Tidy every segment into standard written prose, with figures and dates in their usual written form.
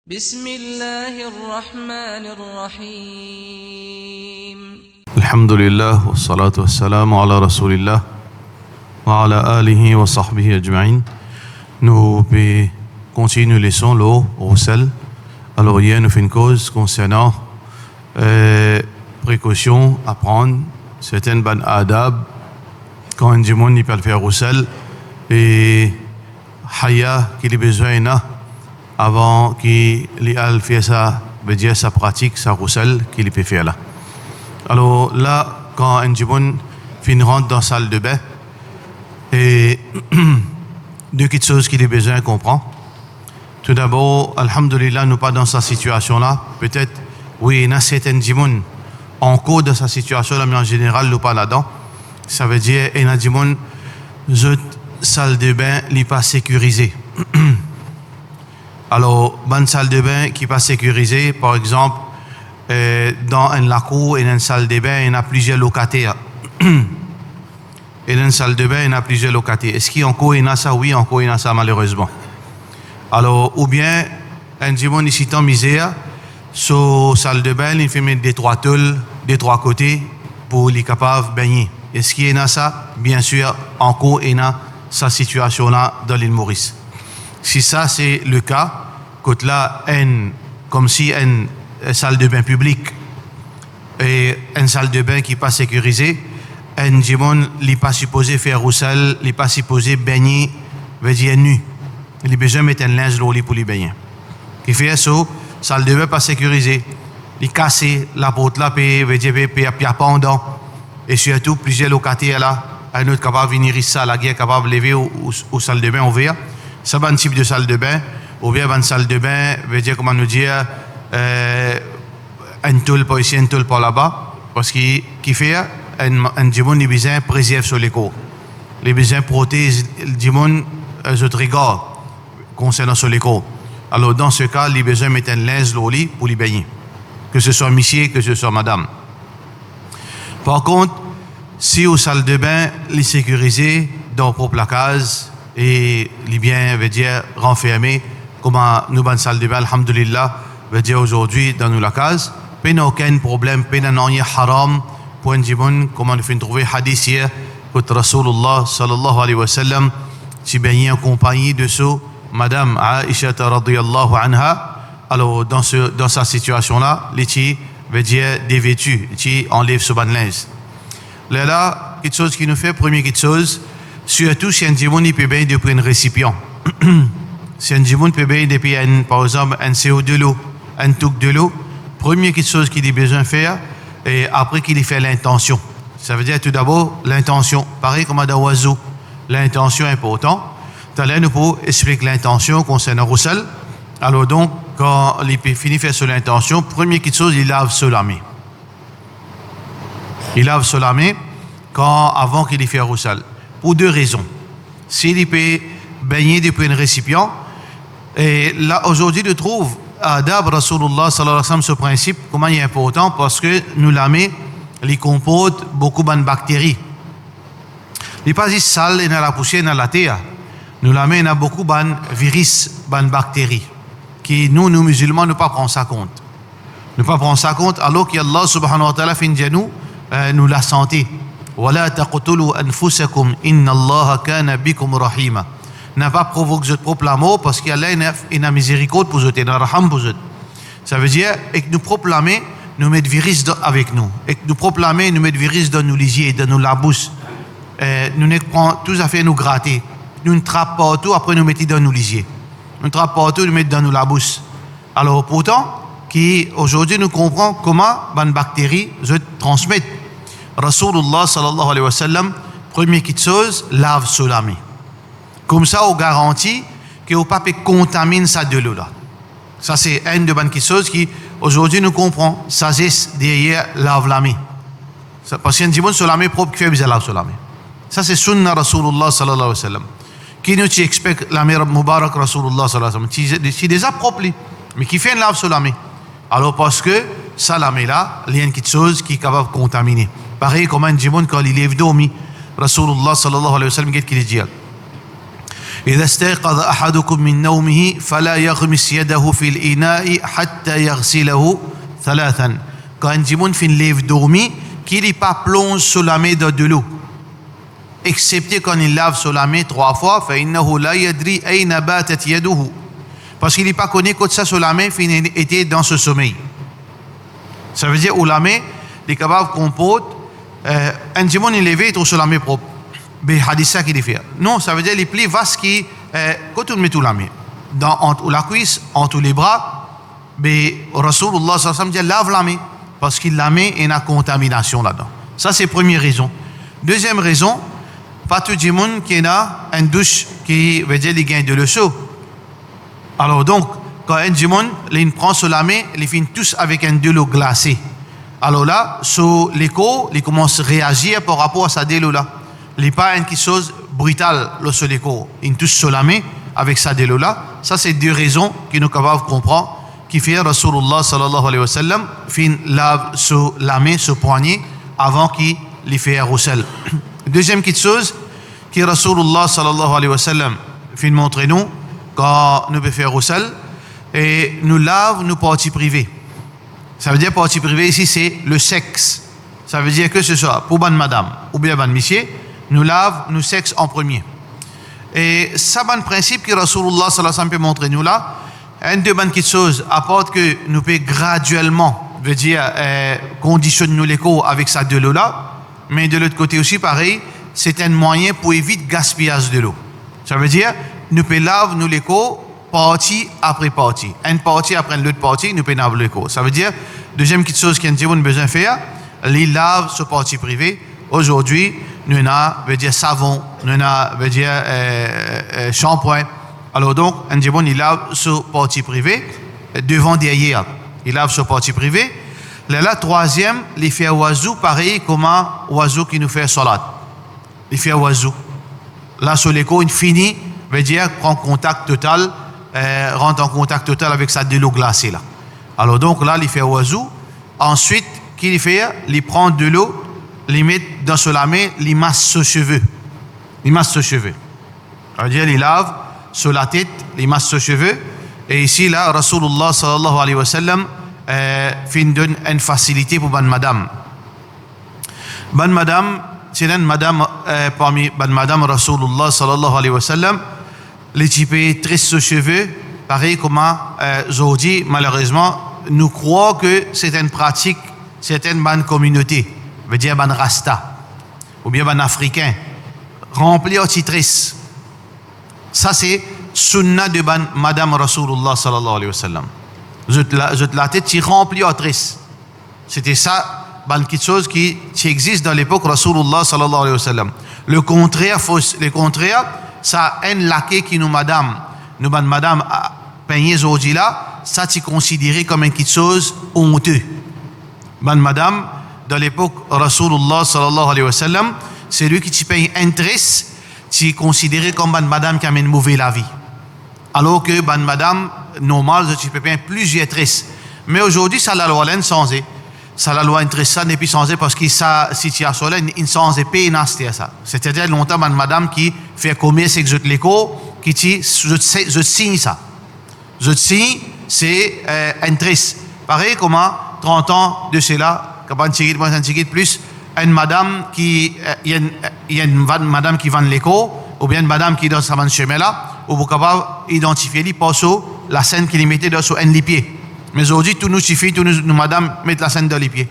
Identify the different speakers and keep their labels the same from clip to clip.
Speaker 1: بسم الله الرحمن الرحيم
Speaker 2: الحمد لله والصلاة والسلام على رسول الله وعلى آله وصحبه أجمعين. Nous continuons les leçons, l'eau, roussel. Alors hier, nous fait une cause concernant précaution à prendre, certaines bonnes adab, quand un démon n'y peut le faire roussel, et haya qu'il ait besoin là, avant qu'il ait fait ça, veut dire sa pratique, sa roussel, qu'il peut faire là. Alors là, quand un démon rentre dans la salle de bain, et deux petites choses qu'il a besoin qu'on prend. Tout d'abord, alhamdulillah, nous pas dans cette situation-là. Peut-être, oui, il y a certains démons en cours de cette situation-là, mais en général, nous pas là-dedans. Ça veut dire, il y a des démons, cette salle de bain n'est pas sécurisée. Alors, une salle de bain qui n'est pas sécurisée, par exemple, dans la cour, il y a une salle de bain, il y a plusieurs locataires. Et dans une salle de bain, il y a plusieurs locataires. Est-ce qu'encore il y a ça? Oui, encore il y a ça, malheureusement. Alors, ou bien, un démon ici en misère, sur la salle de bain, il fait mettre des trois tôles, des trois côtés, pour les capables de baigner. Est-ce qu'il y a ça? Bien sûr, encore il y a cette situation-là dans l'île Maurice. Si ça, c'est le cas, côté là, comme si une salle de bain publique et une salle de bain qui n'est pas sécurisée, un démon n'est pas supposé faire roussel, n'est pas supposé baigner, veut dire nu. Il a besoin de mettre un linge au lit pour les baigner. Qui fait ça, salle de bain pas sécurisée. Il casse la porte là, veut dire il y a pendant. Et surtout, plusieurs locataires là, un autre capable de venir ici, la guerre capable de lever ou salle de bain ouverte. Ça va un type de salle de bain, ou bien une salle de bain, veut dire, comment nous dire, un tôle par ici, un tôle par là-bas, parce qu'il fait un démon, les besoins préservent sur les corps. Les besoins protègent le démon, autres regards concernant sur les corps. Alors, dans ce cas, les besoins mettent un linge au lit pour les baigner. Que ce soit monsieur, que ce soit madame. Par contre, si aux salles de bain, les sécuriser dans propre la case, et les biens, veut dire, renfermés, comme nous, dans la salle de bain, alhamdulillah, veut dire aujourd'hui, dans nous la case, il n'y a aucun problème, il n'y a rien haram, pour un démon, comme on fait trouver hadith hier, que Rasulullah, sallallahu alayhi wa sallam, si bien en compagnie de ce, Madame Aisha radiyallahu anha, alors dans sa situation-là, les petits, veut dire, dévêtus, les petits enlèvent ce ban linge. Là, quelque chose qui nous fait, première quelque chose, surtout si un démon il peut baigner depuis un récipient. Si un démon peut baigner depuis, par exemple, un CO de l'eau, un touc de l'eau, première quelque chose qu'il a besoin de faire, et après qu'il ait fait l'intention. Ça veut dire tout d'abord l'intention. Pareil comme dans l'oiseau, l'intention est importante. Tout à l'heure, nous pouvons expliquer l'intention concernant Roussel. Alors donc, quand il finit de faire sur l'intention, première quelque chose, il lave sur la main. Il lave sur la main avant qu'il ait fait Roussel. Pour deux raisons. S'il peut baigner depuis un récipient, et là aujourd'hui je trouve Adab Rasulullah sallallahu alayhi wa sallam ce principe, comment il est important, parce que nous la main, il comporte beaucoup de bactéries. Il n'est pas juste sale et dans la poussière, dans la terre. Nous la main, il y a beaucoup de virus, de bactéries, qui nous musulmans, ne pas prendre ça compte. Ne pas prendre ça compte, alors qu'Allah subhanahu wa ta'ala fait nous la santé. وَلَا تَقْتُلُوا أَنفُسَكُمْ إِنَّ اللَّهَ كَانَ بِكُمْ رَحِيمًا. N'a pas provoqué votre propre amour parce qu'Allah a miséricorde pour vous, il a raham pour vous. Ça veut dire que nous propre la main, nous mettons virus avec nous. Et que nous propre la main, nous mettons virus dans nos lisiers, dans nos labous. Nous ne prenons tout à fait nous gratter. Nous ne trappons partout, après nous mettons dans nos lisiers. Nous trappons partout, nous mettons dans nos labous. Alors pourtant, aujourd'hui nous comprenons comment les bactéries se transmettent. Rasulullah sallallahu alayhi wa sallam, première chose, lave sur la main. Comme ça, on garantit que vous ne pouvez pas contaminer ça de l'eau là. Ça, c'est une de bonnes choses qui, aujourd'hui, nous comprenons. Ça, c'est derrière, lave la main. Parce qu'il y a un démon sur la main propre qui fait bizarre lave sur la main. Ça, c'est sunna Rasulullah sallallahu alayhi wa sallam. Qui nous explique la main Mubarak Rasulullah sallallahu alayhi wa sallam. C'est déjà propre, mais qui fait une lave sur la main. Alors, parce que ça, la main là, il y a une petite chose qui est capable de contaminer. Pareil comme un démon quand il lève dormi, Rasulullah sallallahu alayhi wa sallam, qu'est-ce qu'il dit? إذا استيقظ أحدكم من نومه فلا يغمس يده في الإناء حتى يغسله ثلاثا. Quand un djimoun fin lève dormi, qu'il n'y pas plonge sous la main dans de l'eau, excepté quand il lave sur la main 3 fois, فإنه لا يدري أين باتت يده, parce qu'il n'est pas connu que ça sur la main fin était dans ce sommeil. Ça veut dire où la main les capables comporte un djimoun il levé trop sur la main propre. Mais hadith ça qu'il fait. Non, ça veut dire les plis vastes qui quand on met tout la main dans entre la cuisse, entre les bras, mais Rasulullah sallallahu alayhi wa sallam dit lave la main parce qu'il la main et une contamination là-dedans. Ça c'est première raison. Deuxième raison, pas tout le monde qui a une douche qui veut dire les gains de l'eau. Alors donc quand un djimoun il prend sur la main, il finit tous avec un de l'eau glacée. Alors là, sur l'écho, il commence à réagir par rapport à sa de l'eau là. Il n'est pas une chose brutale sur l'écho. Il touche sur la main avec sa de l'eau là. Ça c'est deux raisons qui nous capables de comprendre qui fait Rasulullah sallallahu alayhi wa sallam fin lave sur la main, sur le poignet avant qu'il les fait roussel. Deuxième petite chose qui Rasulullah sallallahu alayhi wa sallam fin montrer nous quand nous pouvons faire roussel et nous lave nos parties privées. Ça veut dire partie privée ici c'est le sexe. Ça veut dire que ce soit pour bonne madame ou bien bonne monsieur, nous lave nos sexes en premier. Et ça bon principe que Rasulullah sallallahu alayhi wa sallam peut montrer nous là. Une de bonnes choses apporte que nous pouvons graduellement, veut dire conditionner nous l'écho avec ça de l'eau là, mais de l'autre côté aussi pareil, c'est un moyen pour éviter gaspillage de l'eau. Ça veut dire nous pouvons laver nous l'écho partie après partie, une partie après l'autre partie, nous pouvons laver l'écho. Ça veut dire deuxième petite chose qu'on a besoin de faire, les lave sur partie privée. Aujourd'hui, nous avons veut dire savon, nous avons veut dire shampoing. Alors donc, un djibon, il lave sur partie privée, devant, derrière. Il lave sur partie privée. Là, troisième, il fait oiseau, pareil comme un oiseau qui nous fait salade. Il fait oiseau. Là, sur l'écho, il finit, veut dire, prend contact total, rentre en contact total avec sa de l'eau glacée, là. Alors donc, là, il fait oiseau. Ensuite, qu'il fait? Il prend de l'eau, il met dans sur la main, il masse ses cheveux. Il masse ses cheveux. Ça veut dire, il lave sur la tête, il masse ses cheveux. Et ici, là, Rasulullah sallallahu alayhi wa sallam donne une facilité pour bonne madame. Bonne madame, c'est une madame parmi bonne madame Rasulullah sallallahu alayhi wa sallam, les types tressent ses cheveux, pareil comme aujourd'hui, malheureusement, nous croyons que c'est une pratique, c'est une bonne communauté, veut dire bonne rasta, ou bien bon africain, rempli de tresse. Ça c'est sunna de madame Rasulullah sallallahu alayhi wa sallam. La tête qui remplie de tresse. C'était ça, quelque chose qui existe dans l'époque Rasulullah sallallahu alayhi wa sallam. Le contraire, ça un laqué qui nous madame peigné aujourd'hui là, ça c'est considéré comme une petite chose honteuse. Madame, dans l'époque Rasulullah sallallahu alayhi wa sallam, c'est lui qui paye un tresse. C'est considéré comme une madame qui a une mauvaise la vie. Alors que une madame normale, tu peux payer plusieurs tresses. Mais aujourd'hui, ça la loi là changé. Ça la loi intéresse ça n'est plus changé parce que ça situation là il change paye nasty ça. C'est-à-dire longtemps une madame qui fait commerce avec l'éco qui dit je signe ça. Je signe c'est un tresse. Pareil comme 30 ans de cela, quand un ticket plus une madame qui il y a une madame qui vend l'écho ou bien une madame qui est dans sa chemin là ou vous capable identifier les passeaux la scène qui les mettait dans sur un les pieds. Mais aujourd'hui tous nous suffit tous nous madame mettent la scène dans les pieds.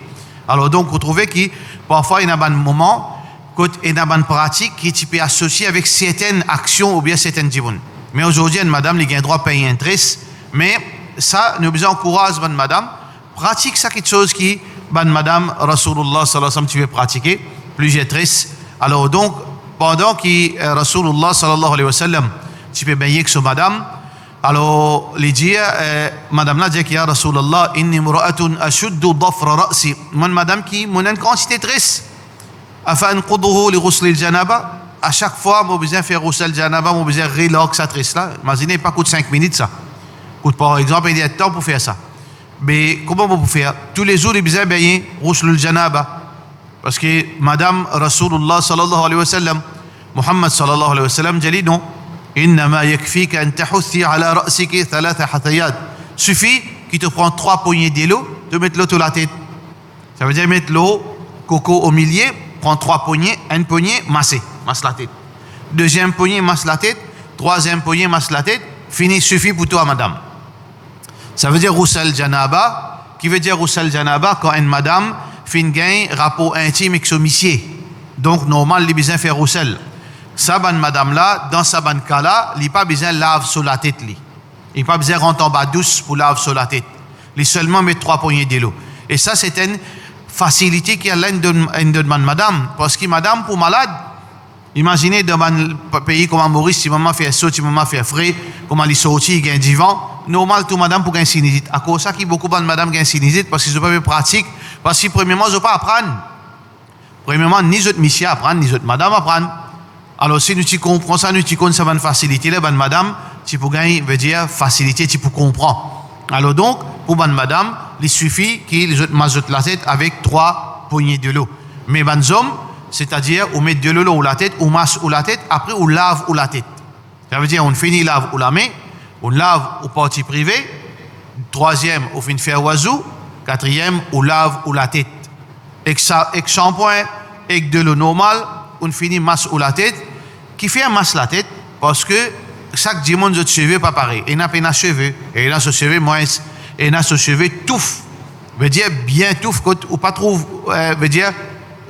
Speaker 2: Alors donc vous trouvez que parfois il y a un moment quand il y a une pratique qui peut associer avec certaines actions ou bien certaines djibounes. Mais aujourd'hui une madame il a droit à payer un tresse mais ça nous besoin encourage bonne madame pratique ça quelque chose qui bonne madame Rasulullah sallallahu alayhi wa sallam tu veux pratiquer plusieurs tresses. Alors donc pendant que Rasulullah sallallahu alayhi wa sallam tu peux baigner avec ce madame alors les dire madame là dit qu'il y a Rasulullah inni mura'atun ashuddu dhafra ra'si madame qui mon une quantité tresse afin anquduhu li ghusl al-janaba à chaque fois mon besoin faire ghusl al-janaba mon besoin relax sa tresse là imaginez pas coûte 5 minutes ça coûte par exemple il y a temps pour faire ça. Mais comment on peut faire? Tous les jours, il besoin de baigner ghusl al-janaba. Parce que Madame Rasulullah sallallahu alayhi wa sallam, Muhammad sallallahu alayhi wa sallam, dit non. إنما يكفيك أن تحثي على رأسك 3 حثيات. Suffit qu'il te prend 3 poignées d'eau, de mettre l'eau sur la tête. Ça veut dire mettre l'eau, coco au milieu, prendre 3 poignées, une poignée, masse la tête. Deuxième poignée, masse la tête. Troisième poignée, masse la tête. Fini, suffit pour toi, madame. Ça veut dire roussel janaba, qui veut dire roussel janaba quand une madame fait un gain rapport intime avec son monsieur. Donc, normal, il a besoin de faire roussel. Ça, bonne madame là, dans sa bonne cas là, il n'a pas besoin de laver sur la tête. Il n'a pas besoin de rentrer en bas douce pour laver sur la tête. Il seulement met 3 poignées d'eau. Et ça, c'est une facilité qui a une madame. Parce que madame, pour malade, imaginez dans un pays comme Maurice, si maman fait saut, si maman fait frais, comment il sortit, il gagne du vent. Normal, tout madame pour gagner sinusite. À cause de ça, qu'il y a beaucoup de madame qui gagnent sinusite parce qu'ils sont pas pratique. Parce que, premièrement, ils n'ont pas à apprendre. Premièrement, ni les autres messieurs apprennent, ni les autres madame apprennent. Alors, si nous comprenons ça, nous comprenons ça, bonne facilité, là, bonne madame, tu peux gagner, veut dire facilité, tu peux comprendre. Alors, donc, pour bonne madame, il suffit qu'ils mazotent la tête avec 3 poignées de l'eau. Mais bonnes hommes, c'est-à-dire, on met de l'eau ou la tête, on masse ou la tête, après, on lave ou la tête. Ça veut dire, on finit lave ou la main, on lave au partie privée, troisième, on finit faire oiseau, quatrième, on lave ou la tête. Avec shampoing, avec de l'eau normale, on finit masse ou la tête, qui fait masse la tête, parce que chaque dimanche de cheveux pas pareil. Il n'a pas de cheveux, et il a ce cheveux moins, et il a ce cheveux touffe. Veut dire bien touffe, ou pas trouve, veut dire,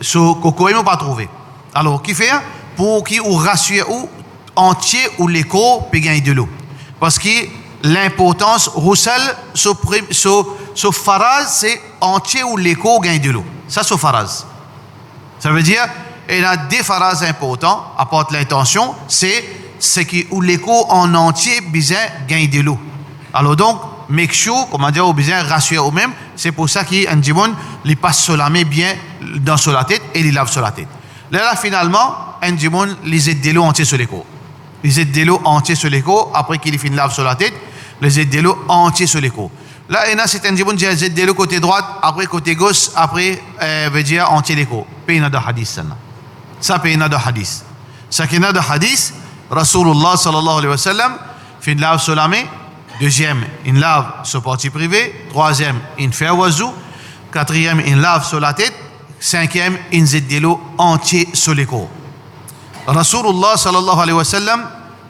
Speaker 2: ce coco, il n'a pas trouvé. Alors, qui fait? Pour qu'il ou rassure ou entier ou l'écho peut gagner de l'eau. Parce que l'importance, roussel, ce pharas, c'est entier ou l'écho gagne de l'eau. Ça, c'est pharas. Ça veut dire, il y a des pharas importants, apporte l'intention, c'est que où l'écho en entier besoin gagne de l'eau. Alors donc, make sure, comment dire, au besoin rassurer au même, c'est pour ça qu'un dimon, il passe sur la main bien dans sur la tête et il lave sur la tête. Là, finalement, un dimon, il aide de l'eau entier sur l'écho. Les aides de l'eau entier sur l'écho, après qu'il finit lave sur la tête, les aides de l'eau entier sur l'écho. Là, il y a c'est un dimon, il y a les aides de l'eau côté droite, après côté gauche, après, veut dire entier l'écho. Payna de hadith, ça. Ça, payna de hadith. Ça qui est de hadith, Rasulullah sallallahu alayhi wa sallam, fait une lave sur la main. Deuxième, une lave sur partie privée. Troisième, une fait oiseau. Quatrième, une lave sur la tête. Cinquième, une aide de l'eau entier sur l'écho. Rasulullah sallallahu alayhi wa sallam,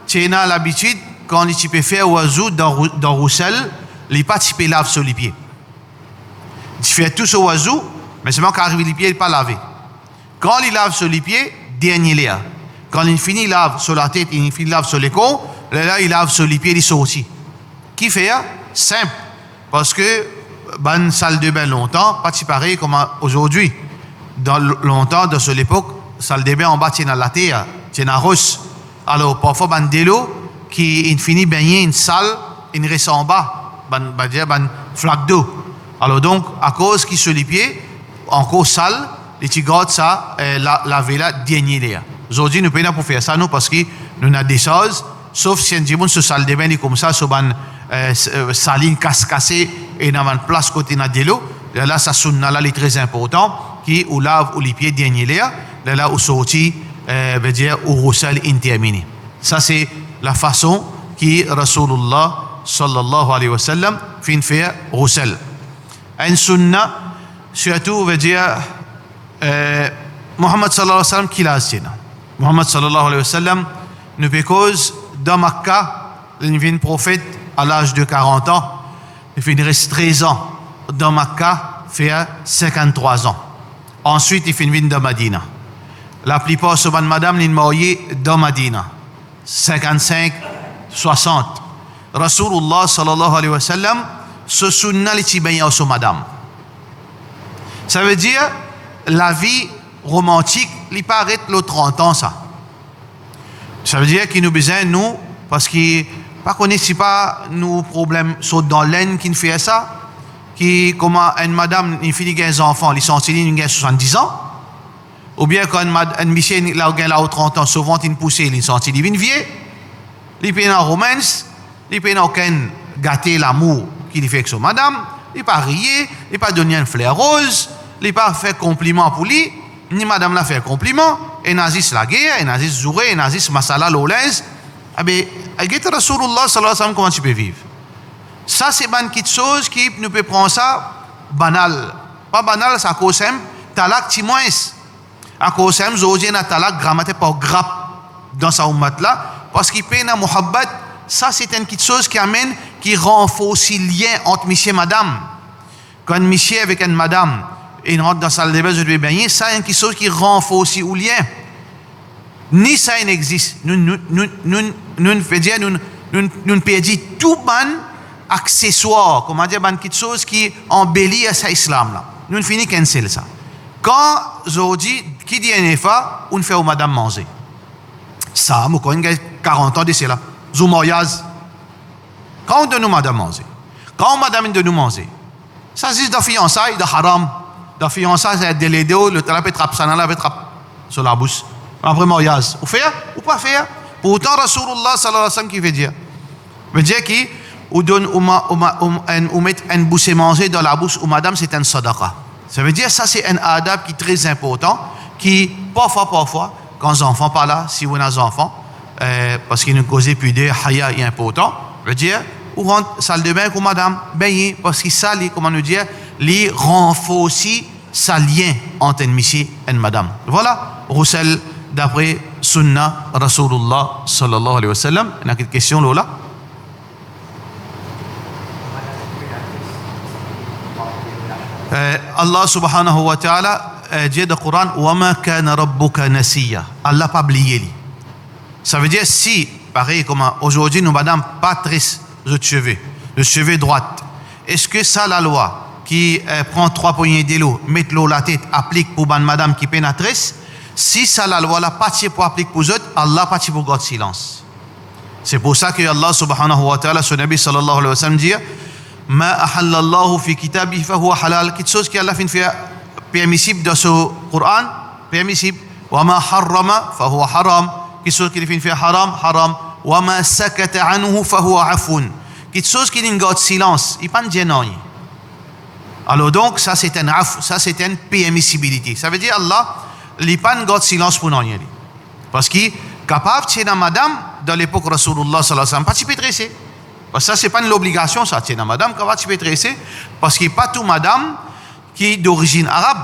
Speaker 2: tu as l'habitude, quand il peut faire oiseau dans roussel, il pas typé lave sur les pieds. Tu fais tout sur oiseau, mais seulement quand arrive les pieds, il n'est pas lavé. Quand il lave sur les pieds, dernier là. Quand il finit lave sur la tête, il finit lave sur les côtes, là, il lave sur les pieds, il sort aussi. Qui fait? Simple. Parce que, bonne salle de bain longtemps, pas si pareil comme aujourd'hui. Dans longtemps, dans cette époque, salle de bain en bas, tu as la terre, tu as la roche. Alors, parfois, ben de l'eau qui finit baigner une salle, il reste en bas, ben flaque d'eau. Alors donc, à cause qui sur les pieds, encore sale, les petits gardes ça, laver là, dernier là. Aujourd'hui, nous payons pour faire ça, nous, parce que nous avons des choses, sauf si un dimanche, ce salle de bain est comme ça, sur une saline cassée, et dans une place côté de l'eau, là, ça sonne là, est très important, qui ou lave ou les pieds dernier là, où sorti, veut dire, où roussel interminé. Ça, c'est la façon qui Rasulullah sallallahu alayhi wa sallam fait faire roussel. Un sunna, surtout, veut dire, Muhammad sallallahu alayhi wa sallam qui l'a assis. Muhammad sallallahu alayhi wa sallam, nous cause dans Makkah, il vient prophète à l'âge de 40 ans, il reste 13 ans dans Makkah, fait 53 ans. Ensuite, il finit dans Madina. La plupart de madame sont mariées dans Madina. 55, 60. Rasulullah sallallahu alayhi wa sallam, ce sunna les bien sur madame. Ça veut dire, la vie romantique, il paraît le 30 ans, ça. Ça veut dire qu'il nous besoin, nous, parce que, pas connaît pas nos problèmes sont dans l'aine qui nous fait ça, qui, comment une madame, une fille qui a des enfants, ils sont il a 70 ans, ou bien quand une monsieur, là, qui a 30 ans, souvent, il pousse, ils sont il vieux, il paye en romance, il paye aucun gâter l'amour qu'il fait avec son madame, il pas rier, il pas donner une fleur rose, il pas fait compliment pour lui, ni madame l'a fait compliment, et nazis la guerre, et nazis zouré, et nazis masala l'olaise, ah ben, regarde Rasulullah sallallahu alayhi wa sallam, comment tu peux vivre. Ça, c'est une petite chose qui nous peut prendre ça banal. Pas banal, c'est à cause de talak timoins. À cause de aujourd'hui, on a talak grammaté par grappe dans sa ummat là, parce qu'il paye na muhabbat. Ça, c'est une petite chose qui amène, qui renforce le lien entre monsieur et madame. Quand monsieur avec une madame, et il rentre dans la salle de bain, je vais baigner, ça, c'est une petite chose qui renforce le lien. Ni ça n'existe. Nous perdons tout ban accessoire, comment dire, ban petite chose qui embellit à sa islam là. Nous finissons cancel ça. Quand aujourd'hui, qui dit un effort, on fait au madame manger. Ça, moi, quand on a 40 ans de cela, Zoumoyaz. Quand on donne nous madame manger, quand madame donne nous manger, ça c'est de fiançailles, de haram. De fiançailles, c'est de l'aider, le thérapeute trappe ça, la trappe sur la bouche. Après mariage, ou faire ou pas faire. Pourtant, Rasulullah sallallahu alayhi wa sallam qui veut dire qui ou donne ou met un bouche manger dans la bouche ou madame, c'est un sadaqa. Ça veut dire ça c'est un adab qui est très important, qui parfois quand les enfants pas là, si vous avez des enfants, parce qu'ils nous causent plus de haya est important, veut dire ou rentre salle de bain avec madame, baigner parce que ça comment nous dire, les renforce sa lien entre un monsieur et une madame. Voilà, Roussel d'après Sunna Rasulullah sallallahu alayhi wa sallam. Il y a une question là. Allah subhanahu wa ta'ala dit dans le Coran وَمَا كَانَ رَبُّكَ نَسِيًّا. Allah pas oublié. Ça veut dire si, pareil comme aujourd'hui nous madame pas tresse le cheveu droite. Est-ce que ça la loi qui prend 3 poignées de l'eau, met l'eau la tête, applique pour ban madame qui pénétresse? Si ça la loi la partie pour appliquer pour eux, Allah partie pour garder silence. C'est pour ça que Allah subhanahu wa ta'ala, son Nabi sallallahu alayhi wa sallam dit Ma ahallallahu fi kitabi fa huwa halal. Quelque chose qui Allah fait permissible dans ce Coran, permissible. Wa ma harrama fa huwa haram. Quelque chose qui fait haram, haram. Wa ma sakata anhu fa huwa afun. Quelque chose qui garde silence, il pas de non. Alors donc ça c'est un af, ça c'est une permissibilité. Ça veut dire Allah il pas garde silence pour non. Parce qu'il capable de madame dans l'époque Rasulullah sallallahu alayhi wa sallam pas de tresser. Parce que ça c'est pas une obligation ça tiens madame capable de tresser parce qu'il pas tout madame qui est d'origine arabe.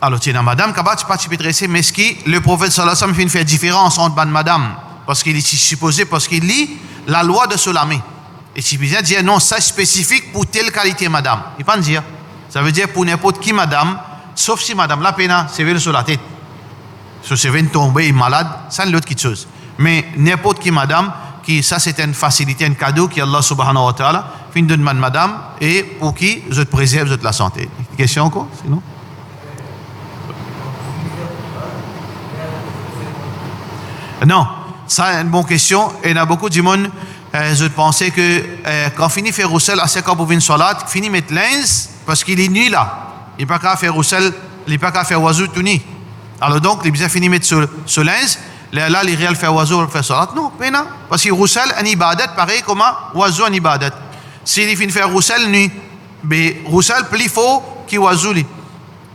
Speaker 2: Alors tiens madame capable de tresser mais ce qui le prophète sallallahu alayhi wa sallam fait différence entre madame parce qu'il est supposé parce qu'il lit la loi de Solamé. Et si bien dire non ça spécifique pour telle qualité madame. Il pas dire. Ça veut dire pour n'importe qui madame sauf si madame la peine sévère sur la tête. Si c'est venu tomber malade, ça c'est l'autre chose. Mais n'importe qui madame, qui ça c'est une facilité, un cadeau qui Allah subhanahu wa ta'ala fin de demande madame et pour qui je te préserve de la santé. Question encore sinon? Non, ça c'est une bonne question et il y a beaucoup de monde je pensais que quand finit faire roussel à 5 ans pour une salat, finit mettre lens parce qu'il est nuit là. Il n'est pas qu'à faire roussel, il n'est pas qu'à faire oiseau tout nu. Alors donc, il bien fini mettre ce linge, là, il réel faire oiseau, faire salat. Non, pena. Parce que roussel, un ibadat, pareil comme oiseau, un ibadat. S'il finit faire roussel, nuit, mais roussel, plus faux qui oiseau,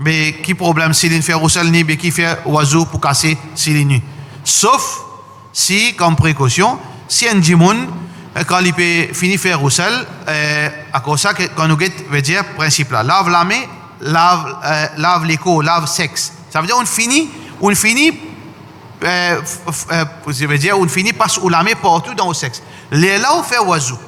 Speaker 2: mais qui problème, s'il fait roussel, nuit, mais qui fait oiseau pour casser, s'il est nuit. Sauf si, comme précaution, si un djimoun, quand il peut finir faire roussel, à cause ça, quand nous veut dire, principe là, lave la main, lave l'écho, lave sexe. Ça veut dire on finit ça veut dire on finit par ou la main partout dans le sexe. Là on fait oiseau.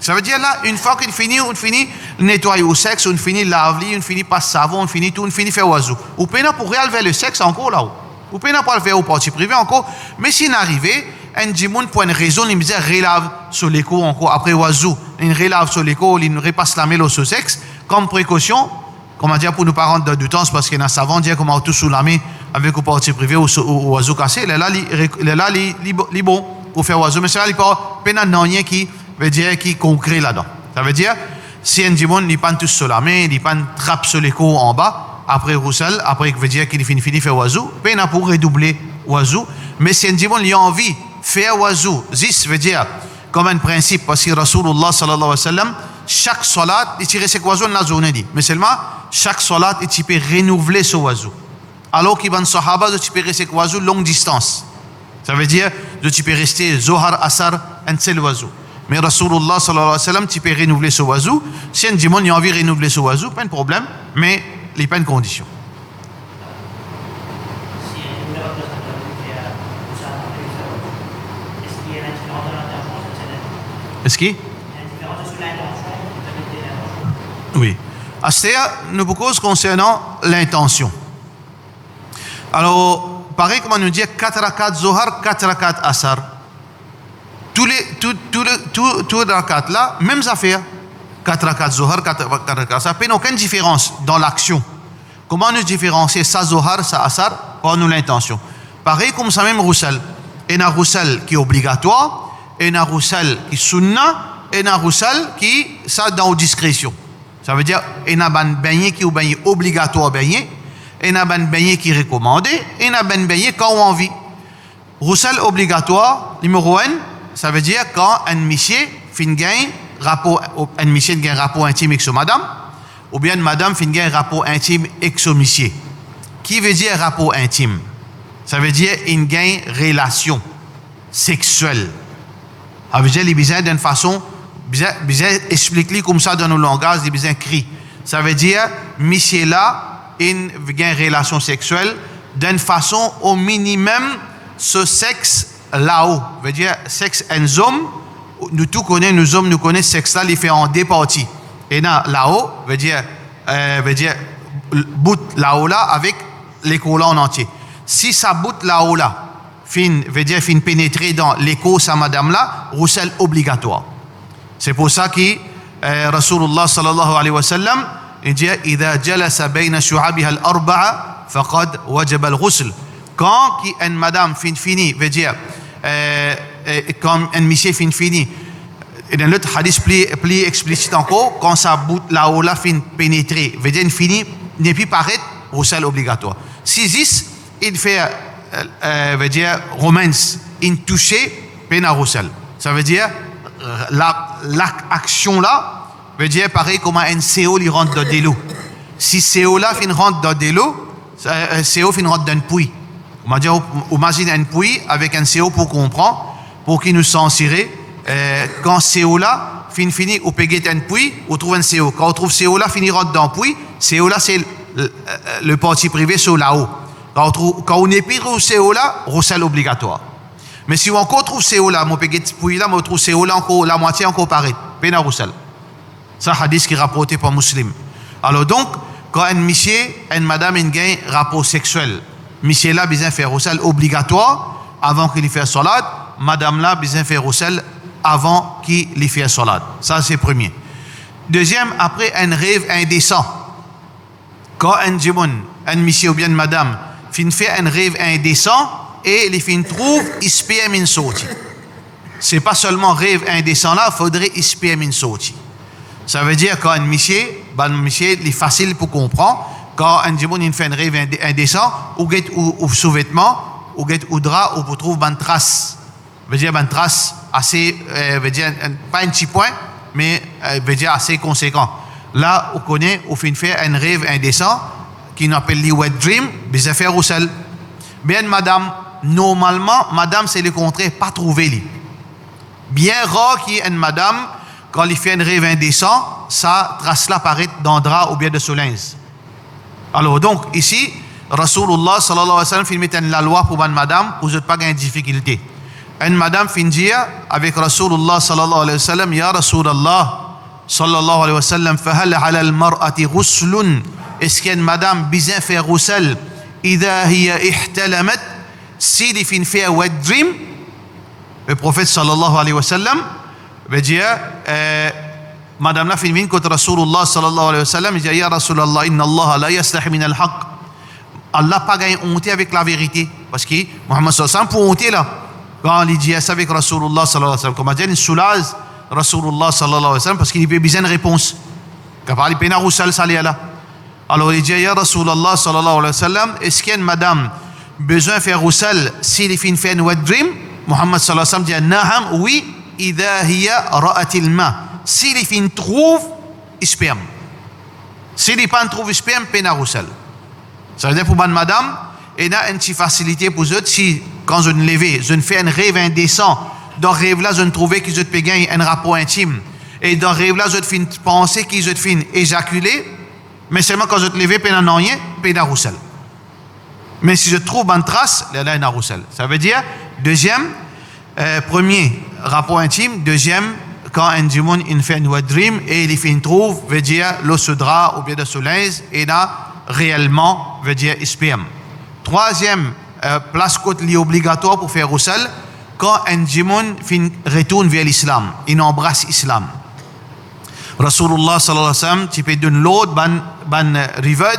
Speaker 2: Ça veut dire là une fois qu'il finit, on finit nettoyer au sexe, on finit laver, on finit par savon, on finit tout, on finit faire oiseau. Ou peine pour réalver le sexe encore là-haut. Ou peine pour le faire au parti privé encore. Mais si n'arrivait un djimoun pour une raison, il me dit relave sur l'écho encore après oiseau, il relave sur l'écho, il repasse la main sur le sexe comme précaution. Comment dire pour nous parents de du temps parce qu'il y a un savant dire comment tout sous la main avec au parti privé ou oiseau cassé là il bon pour faire oiseau mais ça il pas peine rien qui veut dire qui concret là-dedans. Ça veut dire si un dimon il pas tout sur la main il pas trappe sur l'écho en bas après roussel après veut dire qu'il finit faire oiseau peine pour redoubler oiseau mais si un dimon il a envie faire oiseau zis veut dire comme un principe parce que Rasulullah sallallahu alayhi wa sallam chaque salat il tire ses oiseaux dans la journée dit mais seulement chaque salat il peut renouveler ce oiseau alors qu'il va en sahaba il peut rester oiseau longue distance Ça veut dire que tu peux rester Zohar, Asar, un seul oiseau. Mais Rasulullah sallallahu alayhi wa sallam, tu peux renouveler ce oiseau. Si un dimanche, il a envie de renouveler ce oiseau, pas de problème, mais il n'y a pas de condition. Est-ce qu'il y a oui. C'est-à-dire, nous cause concernant l'intention. Alors, pareil comme on nous dit 4 rakats Zohar, 4 rakats Asar. Tous les rakats là, mêmes affaires. 4 rakats Zohar, 4 rakats Asar. Ça n'a aucune différence dans l'action. Comment nous différencier ça Zohar, ça Asar, par nous l'intention. Pareil comme ça même Roussel. Il y a un Roussel qui est obligatoire, il y a un Roussel qui est sunna, et il y a un Roussel qui ça dans discrétion. Ça veut dire il y a un baigné qui est obligatoire baigné, il y a un baigné qui est recommandé, et il y a un baigné quand on a envie. Roussel obligatoire, numéro 1, ça veut dire quand un monsieur fin gagne rapport, un monsieur gagne rapport intime avec son madame, ou bien madame fin gagne rapport intime avec son monsieur. Qui veut dire rapport intime? Ça veut dire une gagne relation sexuelle. Ça veut dire les besoins d'une façon bien expliquer comme ça dans nos langages, des besoins cris. Ça veut dire monsieur là une gagne relation sexuelle d'une façon au minimum ce sexe là-haut. Ça veut dire sexe un homme, nous tous connaissons, nous hommes nous connaissons sexe là, il fait en deux parties. Et là-haut veut dire bout là-haut là avec l'écho là en entier. Si ça bout là-haut là, veut dire fin pénétrer dans l'écho sa madame là, roussel obligatoire. C'est pour ça que Rasulullah sallallahu alayhi wa sallam il dit إذا جلس بين شعابها الأربعة فقد وجب الغسل. Quand une madame fin fini, veut dire quand un monsieur fin fini, et dans l'autre hadith plus explicite encore, quand ça bout là-haut là fin pénétrer, veut dire fini n'est plus paraître roussel obligatoire. Si il fait veut dire romance, in toucher peine à roussel. Ça veut dire l'action là veut dire pareil comme un CO il rentre dans des lots. Si CO là fin rentre dans des lots, CO fin rentre dans une puits. On va dire imagine une puits avec un CO pour comprendre, pour qu'il nous censurer. Quand CO là fini ou péguer une puits, on trouve un CO. Quand on trouve CO là fini rentre dans puits, CO là c'est le parti privé sur là-haut. Quand on est pire au CO là, roussel obligatoire. Mais si on encore trouve CO là, mon péguet puis là, on trouve CO là encore la moitié encore pareil, peine à roussel. Ça hadith qui est rapporté par Muslim. Alors donc, quand un monsieur, une madame, une gagne rapport sexuel, monsieur là besoin faire roussel obligatoire avant qu'il fasse salat, madame là besoin faire roussel avant qu'il fasse salat. Ça c'est premier. Deuxième, après un rêve indécent. Quand un djimoun, un monsieur ou bien une madame fait un rêve indécent et les filles trouvent ispiem in soti. C'est pas seulement rêve indécent là, faudrait ispiem in soti. Ça veut dire quand un monsieur, il est facile pour comprendre. Quand un djimoun fait un rêve indécent, ou sous-vêtement, ou drap, ou pour trouver une trace. Veut dire une trace assez, veut dire pas un petit point, mais veut dire assez conséquent. Là, on connaît, on fait un rêve indécent qui nous appelle les wet dream, des affaires au sel. Bien, madame, normalement, madame, c'est le contraire, pas trouver lui. Bien rare qu'il y ait une madame, quand il fait un rêve indécent, ça trace là paraît dans le drap ou bien de solinge. Alors, donc, ici, Rasulullah sallallahu alayhi wa sallam fait mettre la loi pour une madame, pour ne pas avoir de difficulté. Une madame fait dire avec Rasulullah sallallahu alayhi wa sallam, Ya Rasulallah, sallallahu alayhi wa sallam, fahal ala al-mar'ati ghuslun. Est-ce qu'il y a une madame besoin de faire roussel? Ida hiya ihtalamat, si il fait un wet dream, le prophète sallallahu alayhi wa sallam veut dire, madame la fin contre Rasulullah sallallahu alayhi wa sallam, il dit, Ya Rasulallah, inna Allah la yastahi min al-haq. Allah pas gagné honte avec la vérité. Parce que Muhammad sallallahu alayhi wa sallam pour honter là. Quand il dit ça avec Rasulullah sallallahu alayhi wa sallam, comme a dit, il soulage Rasulullah sallallahu alayhi wa sallam parce qu'il a besoin de réponse. Quand il peine à roussel, ça là. Alors il dit, Ya Rasulallah sallallahu alayhi wa sallam, est-ce qu'il y a une madame besoin de faire roussel s'il fait un wet dream? Muhammad sallallahu alayhi wa sallam dit, Naham, oui, idha hiya ra'atil ma. S'il trouve sperme. S'il ne trouve sperme, peine à roussel. Ça veut dire pour une madame, il y a une petite facilité pour eux. Si quand je ne levais, je ne fais un rêve indécent. Dans le rêve là, je ne trouvais que je te gagner un rapport intime. Et dans le rêve là, je te fais penser que je te fais éjaculer, mais seulement quand je te levais, peine en rien, peine à roussel. Mais si je trouve une trace, là, il y a un roussel. Ça veut dire, deuxième, premier, rapport intime. Deuxième, quand un démon il fait un dream et il fait une trouve, veut dire l'eau se drap ou bien de soleil, et là, réellement, veut dire SPM. Troisième, place côte liée obligatoire pour faire roussel, quand un démon retourne vers l'islam, il embrasse l'islam. Rasulullah sallallahu alayhi wa sallam, tu peux donner l'autre, ban revert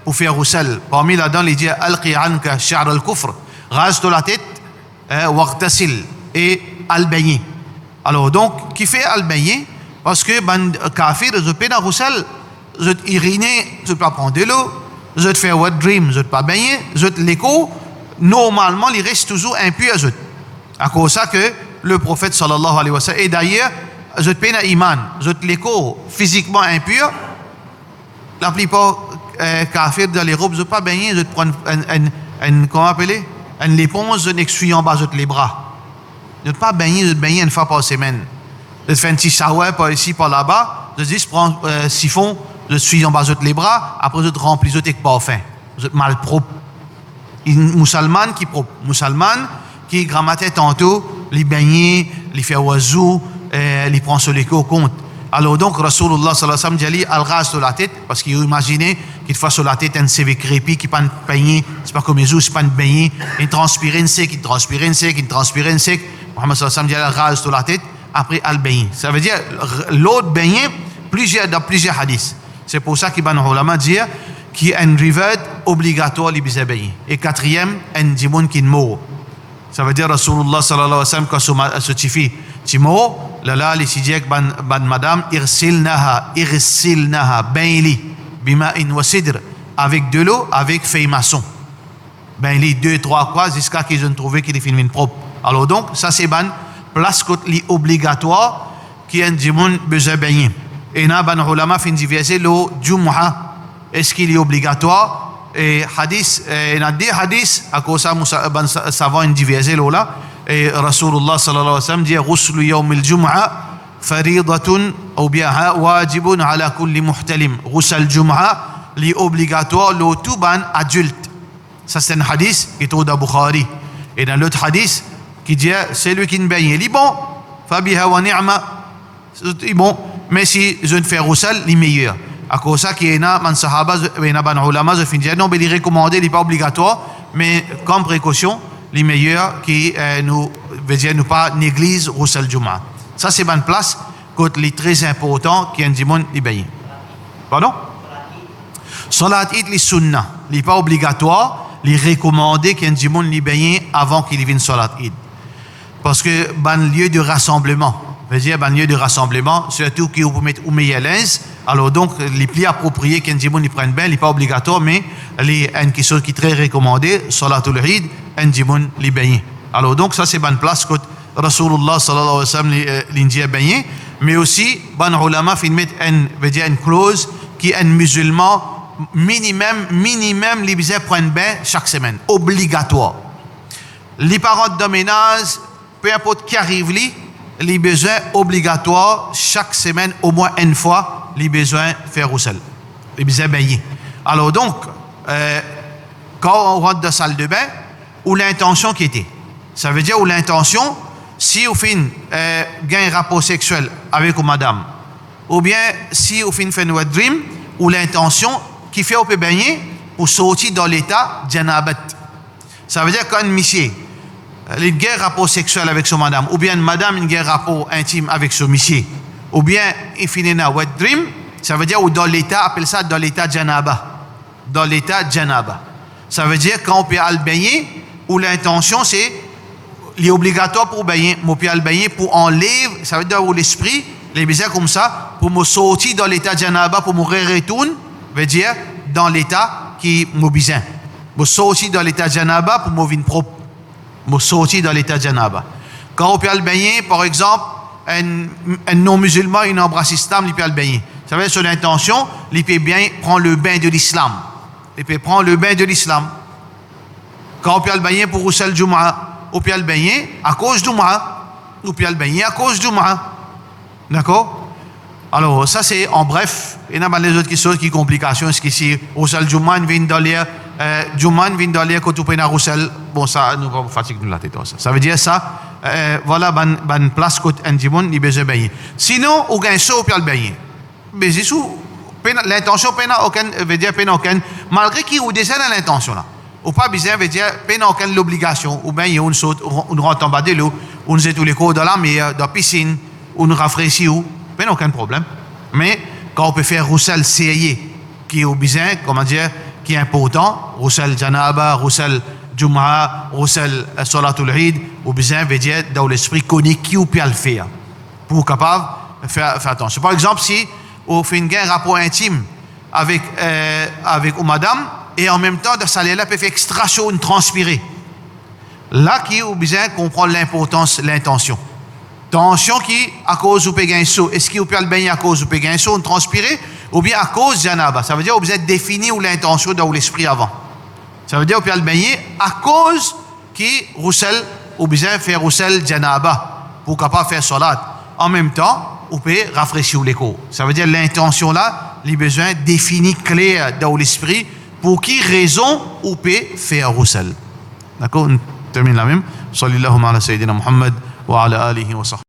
Speaker 2: pour faire roussel. Parmi là-dedans, il dit Alqi anka sha'r al-kufr, rase-toi la tête, waqtasil, et al-bayi. Alors donc, qui fait al-bayi? Parce que ban kafir, je peux dans roussel, je te iriner, je te pas prendre de l'eau, je te fais what dream, je te pas baigner, je te l'écho, normalement, il reste toujours impur à je. À cause de ça que le prophète sallallahu alayhi wa sallam, et d'ailleurs, je te paye un iman, je te l'écho physiquement impur, la plupart kafir dans les robes, je ne pas baigner, je te prends comment appeler? Une éponge, je n'exsuie en bas, je te les bras. Je ne pas baigner, je te baigner une fois par semaine. Je te fais un petit shower par ici, par là-bas, je dis, je prends siphon, je te suis en bas, je te les bras, après je te remplis, je te parfum, je te mal propre. Une musulmane qui propre, musulmane qui grammatait tantôt, les baigner, les faire oiseau, les prend sur les compte. Alors donc, Rasulullah sallallahu alayhi wa sallam dit al ras sur la tête, parce qu'il imaginait qu'il fasse sur la tête un CV crépi qui pas baigner, c'est pas comme les autres, c'est pas baigner, il transpire un sec, il transpire un sec, il transpire un sec. Muhammad sallallahu alayhi wa sallam dit al ras sur la tête, après al baigner. Ça veut dire l'autre baigner dans plusieurs hadiths. C'est pour ça qu'Ibn Ulama dit qu'il y a un revert obligatoire les baigner. Et quatrième, un démon qui mort. Ça veut dire Rasulullah sallallahu alayhi wa sallam quand ce tifi timo là les sidiek ban madame irsilnaha bainli bima'in wa sidr, avec de l'eau, avec feuille maçon, bainli 2-3 fois jusqu'à qu'ils ont trouvé qu'il est fini propre. Alors donc ça c'est ban place côté obligatoire qui un démon besoin baigner. Et na ban ulama fin diviser l'eau jumu'ah, est-ce qu'il est obligatoire? Et hadith, il y a des hadiths à cause de ça, savant diviser là. Et Rasulullah sallallahu alayhi wa sallam dit Ghuslu yawm al-jum'a faridatun ou bien wajibun ala kulli muhtalim. Ghusl al-jum'a, li obligatoire, le tout ban adulte. Ça c'est un hadith qui est au Bukhari. Et dans l'autre hadith qui dit celui qui ne baigne, il est bon, fabiha wa ni'ma, il est bon, mais si je ne fais ghusl, il est meilleur. À cause de ça, qu'il y a un sahaba, il y a un ulama, je finis non, mais il est recommandé, il n'est pas obligatoire, mais comme précaution, les meilleurs qui nous pas négligent Ghusl Juma. Ça, c'est une place côté les très important qui est un dimon libéi. Pardon? Salat Eid, les sunnah, il n'est pas obligatoire, il est recommandé qu'il y ait un dimon libéi avant qu'il vienne Salat Eid. Parce que, un lieu de rassemblement, un lieu de rassemblement, surtout qui vous mettre au meilleur l'aise. Alors donc, les plis appropriés qu'un démon y prenne bien, il n'est pas obligatoire, mais il une question qui est très recommandée, Salatul Eid, un démon les baigner. Alors donc, ça c'est bonne place que Rasulullah sallallahu alayhi wa sallam l'india baigner, mais aussi, ban ulama fait mettre une clause qui est un musulman minimum, les besoin prennent bain chaque semaine, obligatoire. Les parents de ménage, peu importe qui arrive, les besoins obligatoires chaque semaine au moins une fois, les besoins faire roussel, les besoins baigner. Alors donc, quand on rentre dans la salle de bain, où l'intention qui était, ça veut dire où l'intention, si on fait un rapport sexuel avec une madame, ou bien si on fait un dream, où l'intention qui fait on peut baigner pour sortir dans l'état janabat. Ça veut dire quand une monsieur il y a un rapport sexuel avec son madame, ou bien une madame il y a un rapport intime avec son monsieur, ou bien il finit un wet dream, ça veut dire ou dans l'état, appelle ça dans l'état janaba. Dans l'état janaba. Ça veut dire quand on peut aller baigner, où l'intention c'est, il est obligatoire pour baigner, mais on peut aller baigner pour enlever, ça veut dire où l'esprit, les besoins comme ça, pour me sortir dans l'état janaba, pour me retourner, veut dire dans l'état qui me besoin. Me sortir dans l'état janaba pour me venir propre. Me sortir dans l'état janaba. Quand on peut aller baigner, par exemple, un non-musulman, il embrasse l'islam, il peut aller baigner. Ça veut dire son intention, il peut bien prendre le bain de l'islam. Il peut prendre le bain de l'islam. Quand on peut le baigner pour Roussel Jum'a, on peut le baigner à cause du Jum'a, on peut le baigner à cause du Jum'a. D'accord? Alors, ça c'est en bref. Il y a les autres choses qui complications. C'est qu'ici, Roussel Jum'a vient d'aller, Jum'a vient d'aller quand on peut Roussel. Bon, ça nous va fatiguer la tête. Ça veut dire ça, voilà, ban place côté Andimon, il besoin baigner. Sinon, on gagne ça, on peut le baigner. Mais c'est sous. L'intention pena aucun veut dire pena aucun malgré qu'il ou descend dans l'intention là ou pas besoin veut dire pena aucune l'obligation ou bien il y a une saute on rentre en bas de l'eau on jette tous les cours dans la mer dans la piscine on rafraîchit ou pena aucun problème mais quand on peut faire roussel sérieux qui est au besoin comment dire qui est important roussel janaba roussel jum'a roussel salatul eid au besoin veut dire dans l'esprit connaît qui ou peut le faire pour capable faire attention par exemple si on fait un rapport intime avec une madame et en même temps de salaire là peut faire extraction transpirer là qui a besoin comprendre l'importance l'intention tension qui à cause ou peut gagner saut est-ce qu'il peut le baigner à cause ou peut gagner saut transpirer ou bien à cause janaba ça veut dire on besoin définir ou l'intention dans l'esprit avant ça veut dire on peut le baigner à cause qui roussel ou besoin faire roussel janaba pour capable faire salat en même temps on peut rafraîchir l'écho. Ça veut dire l'intention là, les besoins définis clairs dans l'esprit pour qui raison on peut faire roussel. D'accord? On termine la même. Sallallahu ala sayyidina Muhammad wa ala alihi wa sahbihi.